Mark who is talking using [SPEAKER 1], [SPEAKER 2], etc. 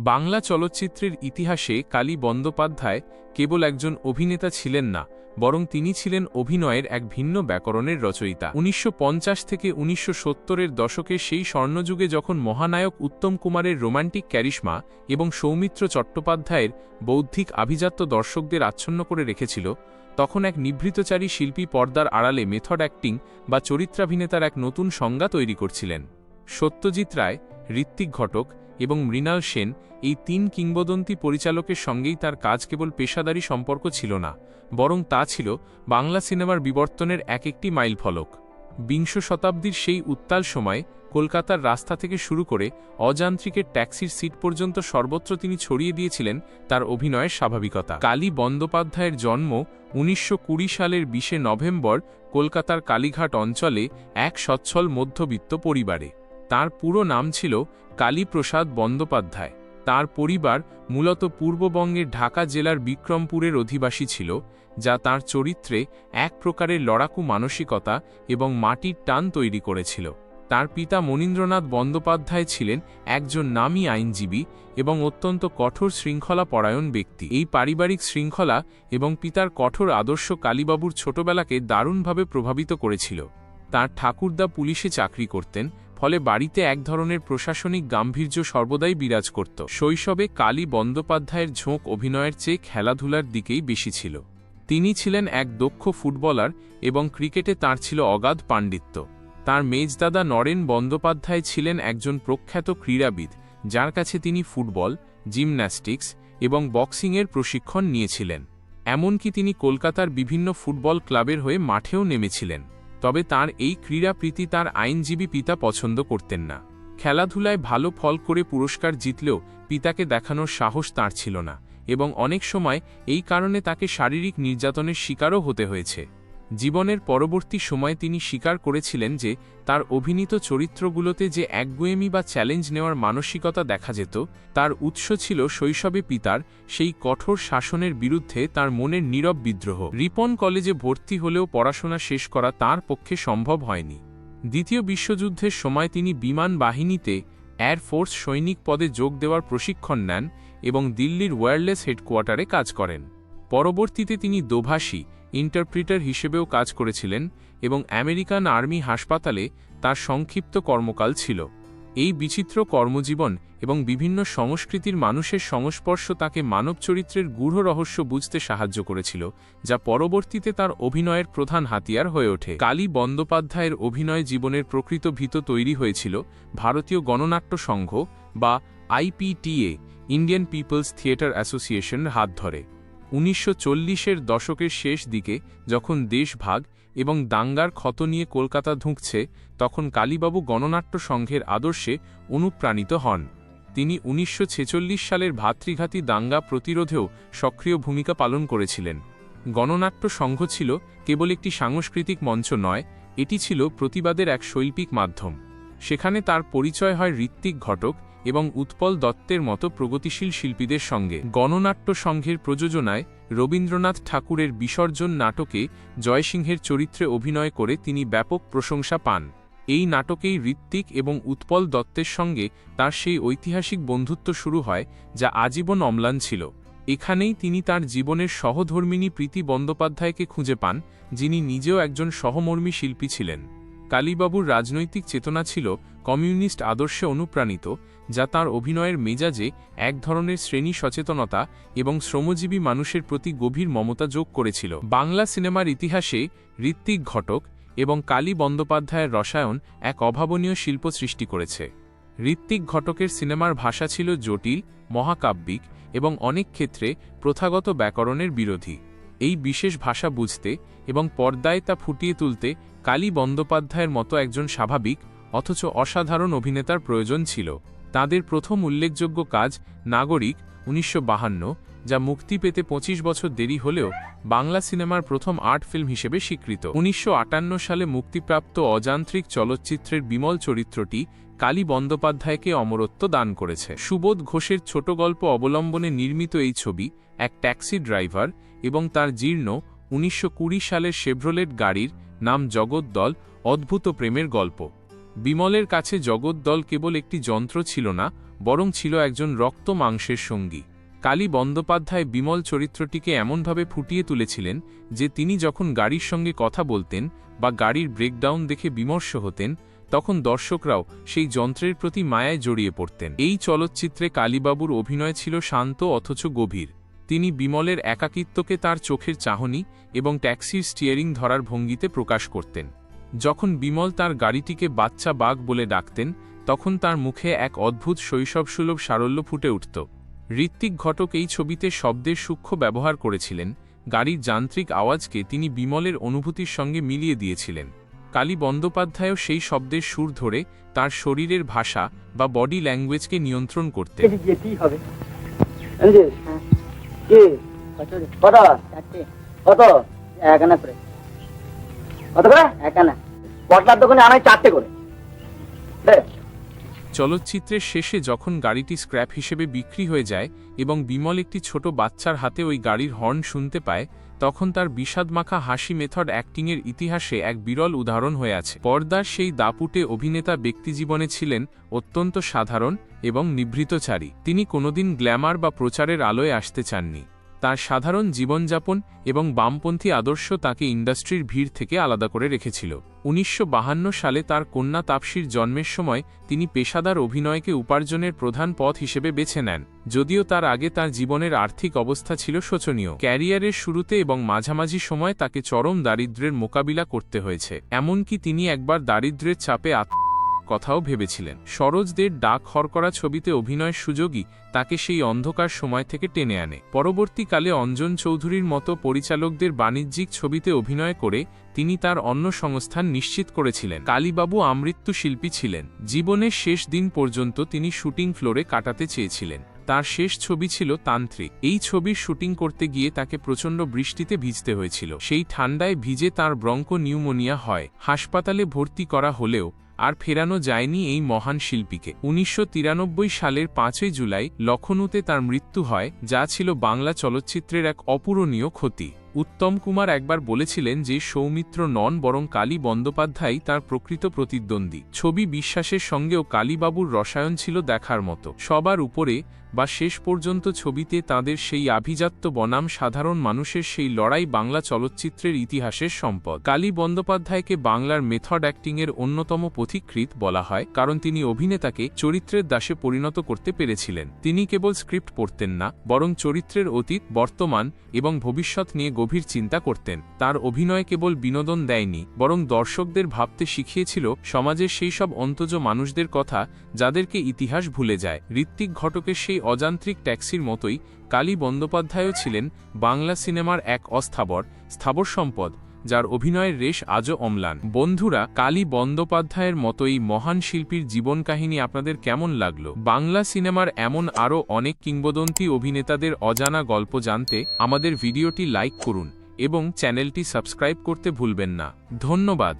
[SPEAKER 1] বাংলা চলচ্চিত্রের ইতিহাসে কালী বন্দ্যোপাধ্যায় কেবল একজন অভিনেতা ছিলেন না, বরং তিনি ছিলেন অভিনয়ের এক ভিন্ন ব্যাকরণের রচয়িতা। ১৯৫০ থেকে ১৯৭০-এর দশকে সেই স্বর্ণযুগে যখন মহানায়ক উত্তম কুমারের রোমান্টিক ক্যারিশমা এবং সৌমিত্র চট্টোপাধ্যায়ের বৌদ্ধিক আভিজাত্য দর্শকদের আচ্ছন্ন করে রেখেছিল, তখন এক নিভৃতচারী শিল্পী পর্দার আড়ালে মেথড অ্যাক্টিং বা চরিত্রাভিনেতার এক নতুন সংজ্ঞা তৈরি করছিলেন। সত্যজিৎ রায়, ঋত্বিক ঘটক এবং মৃণাল সেন এই তিন কিংবদন্তি পরিচালকের সঙ্গেই তার কাজ কেবল পেশাদারি সম্পর্ক ছিল না, বরং তা ছিল বাংলা সিনেমার বিবর্তনের একটি মাইলফলক। বিংশ শতাব্দীর সেই উত্তাল সময়ে কলকাতার রাস্তা থেকে শুরু করে অযান্ত্রিকের ট্যাক্সির সিট পর্যন্ত সর্বত্র তিনি ছড়িয়ে দিয়েছিলেন তার অভিনয়ের স্বাভাবিকতা। কালী বন্দ্যোপাধ্যায়ের জন্ম ১৯২০ সালের ২০ নভেম্বর কলকাতার কালীঘাট অঞ্চলে এক সচ্ছল মধ্যবিত্ত পরিবারে। তার পুরো নাম ছিল কালীপ্রসাদ বন্দ্যোপাধ্যায়। তার পরিবার মূলত পূর্ববঙ্গের ঢাকা জেলার বিক্রমপুরের অধিবাসী ছিল, যা তার চরিত্রে এক প্রকারের লড়াকু মানসিকতা এবং মাটির টান তৈরি করেছিল। তার পিতা মনীন্দ্রনাথ বন্দ্যোপাধ্যায় ছিলেন একজন নামী আইনজীবী এবং অত্যন্ত কঠোর শৃঙ্খলা পরায়ণ ব্যক্তি। এই পারিবারিক শৃঙ্খলা এবং পিতার কঠোর আদর্শ কালীবাবুর ছোটবেলাকে দারুণভাবে প্রভাবিত করেছিল। তার ঠাকুরদা পুলিশে চাকরি করতেন, ফলে বাড়িতে এক ধরনের প্রশাসনিক গাম্ভীর্য সর্বদাই বিরাজ করত। শৈশবে কালী বন্দ্যোপাধ্যায়ের ঝোঁক অভিনয়ের চেয়ে খেলাধুলার দিকেই বেশি ছিল। তিনি ছিলেন এক দক্ষ ফুটবলার এবং ক্রিকেটে তাঁর ছিল অগাধ পাণ্ডিত্য। তাঁর মেজদাদা নরেন বন্দ্যোপাধ্যায় ছিলেন একজন প্রখ্যাত ক্রীড়াবিদ, যার কাছে তিনি ফুটবল, জিমন্যাস্টিক্স এবং বক্সিংয়ের প্রশিক্ষণ নিয়েছিলেন। এমনকি তিনি কলকাতার বিভিন্ন ফুটবল ক্লাবের হয়ে মাঠেও নেমেছিলেন। তবে তাঁর এই ক্রীড়াপ্রীতি তাঁর আইনজীবী পিতা পছন্দ করতেন না। খেলাধুলায় ভালো ফল করে পুরস্কার জিতলেও পিতাকে দেখানোর সাহস তাঁর ছিল না, এবং অনেক সময় এই কারণে তাকে শারীরিক নির্যাতনের শিকারও হতে হয়েছে। জীবনের পরবর্তী সময়ে তিনি স্বীকার করেছিলেন যে তার অভিনীত চরিত্রগুলোতে যে একগুঁয়েমি বা চ্যালেঞ্জ নেওয়ার মানসিকতা দেখা যেত, তার উৎস ছিল শৈশবে পিতার সেই কঠোর শাসনের বিরুদ্ধে তার মনের নীরব বিদ্রোহ। রিপন কলেজে ভর্তি হলেও পড়াশোনা শেষ করা তাঁর পক্ষে সম্ভব হয়নি। দ্বিতীয় বিশ্বযুদ্ধের সময় তিনি বিমান বাহিনীতে এয়ারফোর্স সৈনিক পদে যোগ দেওয়ার প্রশিক্ষণ নেন এবং দিল্লির ওয়্যারলেস হেডকোয়ার্টারে কাজ করেন। পরবর্তীতে তিনি দোভাষী ইন্টারপ্রিটার হিসেবেও কাজ করেছিলেন এবং আমেরিকান আর্মি হাসপাতালে তার সংক্ষিপ্ত কর্মকাল ছিল। এই বিচিত্র কর্মজীবন এবং বিভিন্ন সংস্কৃতির মানুষের সংস্পর্শ তাকে মানব চরিত্রের গূঢ় রহস্য বুঝতে সাহায্য করেছিল, যা পরবর্তীতে তার অভিনয়ের প্রধান হাতিয়ার হয়ে ওঠে। কালী বন্দ্যোপাধ্যায়ের অভিনয় জীবনের প্রকৃত ভিত তৈরি হয়েছিল ভারতীয় গণনাট্য সংঘ বা আইপিটিএ, ইন্ডিয়ান পিপলস থিয়েটার অ্যাসোসিয়েশনের হাত ধরে। ১৯৪০-এর দশকের শেষ দিকে যখন দেশভাগ এবং দাঙ্গার ক্ষত নিয়ে কলকাতা ধুঁকছে, তখন কালীবাবু গণনাট্য সংঘের আদর্শে অনুপ্রাণিত হন। তিনি ১৯৪৬ সালের ভাতৃঘাতী দাঙ্গা প্রতিরোধেও সক্রিয় ভূমিকা পালন করেছিলেন। গণনাট্য সংঘ ছিল কেবল একটি সাংস্কৃতিক মঞ্চ নয়, এটি ছিল প্রতিবাদের এক শৈল্পিক মাধ্যম। সেখানে তার পরিচয় হয় ঋত্বিক ঘটক এবং উৎপল দত্তের মতো প্রগতিশীল শিল্পীদের সঙ্গে। গণনাট্য সংঘের প্রযোজনায় রবীন্দ্রনাথ ঠাকুরের বিসর্জন নাটকে জয়সিংহের চরিত্রে অভিনয় করে তিনি ব্যাপক প্রশংসা পান। এই নাটকেই ঋত্বিক এবং উৎপল দত্তের সঙ্গে তার সেই ঐতিহাসিক বন্ধুত্ব শুরু হয়, যা আজীবন অম্লান ছিল। এখানেই তিনি তার জীবনের সহধর্মিণী প্রীতি বন্দ্যোপাধ্যায়কে খুঁজে পান, যিনি নিজেও একজন সহমর্মী শিল্পী ছিলেন। কালীবাবুর রাজনৈতিক চেতনা ছিল কমিউনিস্ট আদর্শে অনুপ্রাণিত, যা তাঁর অভিনয়ের মেজাজে এক ধরনের শ্রেণী সচেতনতা এবং শ্রমজীবী মানুষের প্রতি গভীর মমতা যোগ করেছিল। বাংলা সিনেমার ইতিহাসে ঋত্বিক ঘটক এবং কালী বন্দ্যোপাধ্যায়ের রসায়ন এক অভাবনীয় শিল্প সৃষ্টি করেছে। ঋত্বিক ঘটকের সিনেমার ভাষা ছিল জটিল, মহাকাব্যিক এবং অনেক ক্ষেত্রে প্রথাগত ব্যাকরণের বিরোধী। এই বিশেষ ভাষা বুঝতে এবং পর্দায় তা ফুটিয়ে তুলতে কালী বন্দ্যোপাধ্যায়ের মতো একজন স্বাভাবিক অথচ অসাধারণ অভিনেতার প্রয়োজন ছিল। তাঁদের প্রথম উল্লেখযোগ্য কাজ নাগরিক ১৯৫২, যা মুক্তি পেতে ২৫ বছর দেরি হলেও বাংলা সিনেমার প্রথম আর্ট ফিল্ম হিসেবে স্বীকৃত। ১৯৫৮ সালে মুক্তিপ্রাপ্ত অযান্ত্রিক চলচ্চিত্রের বিমল চরিত্রটি কালী বন্দ্যোপাধ্যায়কে অমরত্ব দান করেছে। সুবোধ ঘোষের ছোট গল্প অবলম্বনে নির্মিত এই ছবি এক ট্যাক্সি ড্রাইভার এবং তার জীর্ণ ১৯২০ সালের শেভ্রোলেট গাড়ির নাম জগদ্দল অদ্ভুত প্রেমের গল্প। বিমলের কাছে জগদ্দল কেবল একটি যন্ত্র ছিল না, বরং ছিল একজন রক্ত মাংসের সঙ্গী। কালী বন্দ্যোপাধ্যায় বিমল চরিত্রটিকে এমনভাবে ফুটিয়ে তুলেছিলেন যে তিনি যখন গাড়ির সঙ্গে কথা বলতেন বা গাড়ির ব্রেকডাউন দেখে বিমর্ষ হতেন, তখন দর্শকরাও সেই যন্ত্রের প্রতি মায়ায় জড়িয়ে পড়তেন। এই চলচ্চিত্রে কালীবাবুর অভিনয় ছিল শান্ত অথচ গভীর। তিনি বিমলের একাকিত্বকে তার চোখের চাহনি এবং ট্যাক্সির স্টিয়ারিং ধরার ভঙ্গিতে প্রকাশ করতেন। যখন বিমল তার গাড়িটিকে বাচ্চা বাঘ বলে ডাকতেন, তখন তার মুখে এক অদ্ভুত শৈশবসুলভ সারল্য ফুটে উঠত। ঋত্বিক ঘটক এই ছবিতে শব্দের সূক্ষ্ম ব্যবহার করেছিলেন। গাড়ির যান্ত্রিক আওয়াজকে তিনি বিমলের অনুভূতির সঙ্গে মিলিয়ে দিয়েছিলেন। কালী বন্দ্যোপাধ্যায়ও সেই শব্দের সুর ধরে তার শরীরের ভাষা বা বডি ল্যাঙ্গুয়েজকে নিয়ন্ত্রণ করতেন। চলচ্চিত্রের শেষে যখন গাড়িটি স্ক্র্যাপ হিসেবে বিক্রি হয়ে যায় এবং বিমল একটি ছোট বাচ্চার হাতে ওই গাড়ির হর্ন শুনতে পায়, তখন তার বিষাদমাখা হাসি মেথড অ্যাক্টিংয়ের ইতিহাসে এক বিরল উদাহরণ হয়ে আছে। পর্দার সেই দাপুটে অভিনেতা ব্যক্তিজীবনে ছিলেন অত্যন্ত সাধারণ এবং নিভৃতচারী। তিনি কোনোদিন গ্ল্যামার বা প্রচারের আলোয় আসতে চাননি। তার সাধারণ জীবনযাপন এবং বামপন্থী আদর্শ তাকে ইন্ডাস্ট্রির ভিড় থেকে আলাদা করে রেখেছিল। ১৯৫২ সালে তার কন্যা তাপসীর জন্মের সময় তিনি পেশাদার অভিনয়কে উপার্জনের প্রধান পথ হিসেবে বেছে নেন, যদিও তার আগে তার জীবনের আর্থিক অবস্থা ছিল শোচনীয়। ক্যারিয়ারের শুরুতে এবং মাঝামাঝি সময় তাকে চরম দারিদ্র্যের মোকাবিলা করতে হয়েছে, এমনকি তিনি একবার দারিদ্র্যের চাপে কথাও ভেবেছিলেন। সরোজদের ডাক হরকরা ছবিতে অভিনয়ের সুযোগই তাকে সেই অন্ধকার সময় থেকে টেনে আনে। পরবর্তীকালে অঞ্জন চৌধুরীর মতো পরিচালকদের বাণিজ্যিক ছবিতে অভিনয় করে তিনি তার অন্য সংস্থান নিশ্চিত করেছিলেন। কালীবাবু আমৃত্যু শিল্পী ছিলেন। জীবনের শেষ দিন পর্যন্ত তিনি শুটিং ফ্লোরে কাটাতে চেয়েছিলেন। তার শেষ ছবি ছিল তান্ত্রিক। এই ছবির শুটিং করতে গিয়ে তাকে প্রচণ্ড বৃষ্টিতে ভিজতে হয়েছিল। সেই ঠান্ডায় ভিজে তার ব্রঙ্কো নিউমোনিয়া হয়। হাসপাতালে ভর্তি করা হলেও আর ফেরানো যায়নি এই মহান শিল্পীকে। ১৯৯৩ সালের ৫ই জুলাই লখনউতে তার মৃত্যু হয়, যা ছিল বাংলা চলচ্চিত্রের এক অপূরণীয় ক্ষতি। উত্তম কুমার একবার বলেছিলেন যে সৌমিত্র নন বরং কালী বন্দ্যোপাধ্যায় তার প্রকৃত প্রতিদ্বন্দ্বী। ছবি বিশ্বাসের সঙ্গেও কালীবাবুর রসায়ন ছিল দেখার মতো। সবার উপরে বা শেষ পর্যন্ত ছবিতে তাঁদের সেই আভিজাত্য বনাম সাধারণ মানুষের সেই লড়াই বাংলা চলচ্চিত্রের ইতিহাসের সম্পদ। কালী বন্দ্যোপাধ্যায়কে বাংলার মেথড অ্যাক্টিংয়ের অন্যতম পথিকৃৎ বলা হয়, কারণ তিনি অভিনেতাকে চরিত্রের দাসে পরিণত করতে পেরেছিলেন। তিনি কেবল স্ক্রিপ্ট পড়তেন না, বরং চরিত্রের অতীত, বর্তমান এবং ভবিষ্যৎ নিয়ে গভীর চিন্তা করতেন। তার অভিনয় কেবল বিনোদন দেয়নি, বরং দর্শকদের ভাবতে শিখিয়েছিল সমাজের সেই সব অন্তজ মানুষদের কথা যাদেরকে ইতিহাস ভুলে যায়। ঋত্বিক ঘটকের সেই অযান্ত্রিক ট্যাক্সির মতোই কালী বন্দ্যোপাধ্যায়ও ছিলেন বাংলা সিনেমার এক স্থাবর সম্পদ, যার অভিনয়ের রেশ আজও অম্লান। বন্ধুরা, কালী বন্দ্যোপাধ্যায়ের মতো এই মহান শিল্পীর জীবন কাহিনী আপনাদের কেমন লাগলো? বাংলা সিনেমার এমন আরও অনেক কিংবদন্তি অভিনেতাদের অজানা গল্প জানতে আমাদের ভিডিওটি লাইক করুন এবং চ্যানেলটি সাবস্ক্রাইব করতে ভুলবেন না। ধন্যবাদ।